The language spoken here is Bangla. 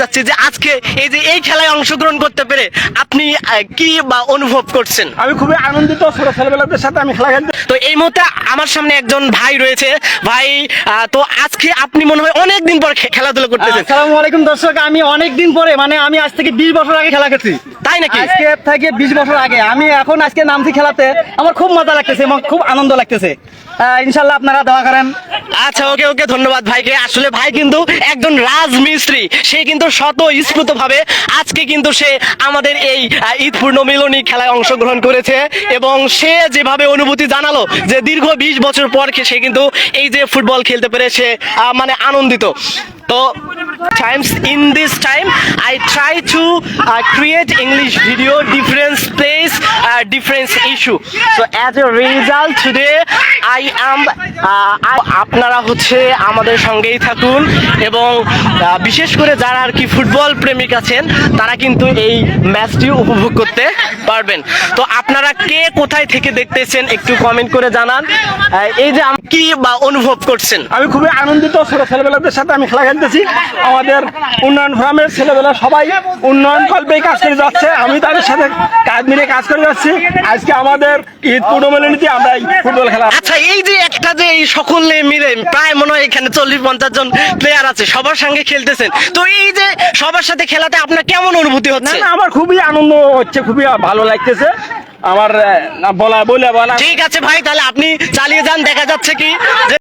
চাচ্ছি যে আজকে এই যে এই খেলায় অংশগ্রহণ করতে পেরে আপনি কি বা অনুভব করছেন? আমি খুবই আনন্দিত, ছোট ছেলেবেলাদের সাথে আমি খেলা খেলতে। তো এই মুহূর্তে আমার সামনে একজন ভাই রয়েছে। ভাই, তো আজকে আপনি মনে হয় অনেক দিন পর খেলাধুলা করতেছেন। আসসালামু আলাইকুম দর্শক, আমি অনেক দিন পরে মানে আমি আজ থেকে 20 বছর আগে খেলা খেলছি। তাই নাকি? আজকে থেকে 20 বছর আগে আমি এখন আজকে নামছি খেলাতে, আমার খুব মজা লাগতেছে এবং খুব আনন্দ লাগতেছে। ইনশাল্লাহ আপনারা দোয়া করেন। আচ্ছা, ওকে ওকে, ধন্যবাদ ভাইকে। আসলে ভাই কিন্তু একজন রাজমিস্ত্রি, সে কিন্তু স্বতঃস্ফূর্ত ভাবে আজকে কিন্তু সে আমাদের এই ঈদ পূর্ণ মিলনী খেলায় অংশগ্রহণ করেছে এবং সে যেভাবে অনুভূতি জানালো যে দীর্ঘ 20 বছর পর সে কিন্তু এই যে ফুটবল খেলতে পেরে সে মানে আনন্দিত। তো times in this time I try to create English video different place different issue, so as a result today I am আপনারা হচ্ছে আমাদের সঙ্গেই থাকুন এবং বিশেষ করে যারা আর কি ফুটবল প্রেমিক আছেন তারা কিন্তু এই ম্যাচটি উপভোগ করতে পারবেন। তো আপনারা কে কোথায় থেকে দেখতেছেন একটু কমেন্ট করে জানান। এই যে কি বা অনুভব করছেন? আমি খুবই আনন্দিত, ছোট ছেলেবেলাদের সাথে আমি খেলা খেলতেছি। আমাদের উন্নয়ন ফোরামের ছেলেবেলা সবাই উন্নয়ন কল্পেই কাজ করে যাচ্ছে, আমি তাদের সাথে কাজ মিলে কাজ করে যাচ্ছি। আজকে আমাদের ঈদ পূর্ণ মিলনীতে আমরা এই ফুটবল খেলা। আচ্ছা, এই যে একটা যে এই সকলে মিলে প্রায় মনে হয় এখানে 40-50 জন প্লেয়ার আছে, সবার সঙ্গে খেলতেছেন, তো এই যে সবার সাথে খেলাতে আপনার কেমন অনুভূতি না হচ্ছে? না, আমার খুবই আনন্দ হচ্ছে, খুবই ভালো লাগতেছে আমার। বলা ঠিক আছে ভাই, তাহলে আপনি চালিয়ে যান, দেখা যাচ্ছে কি যে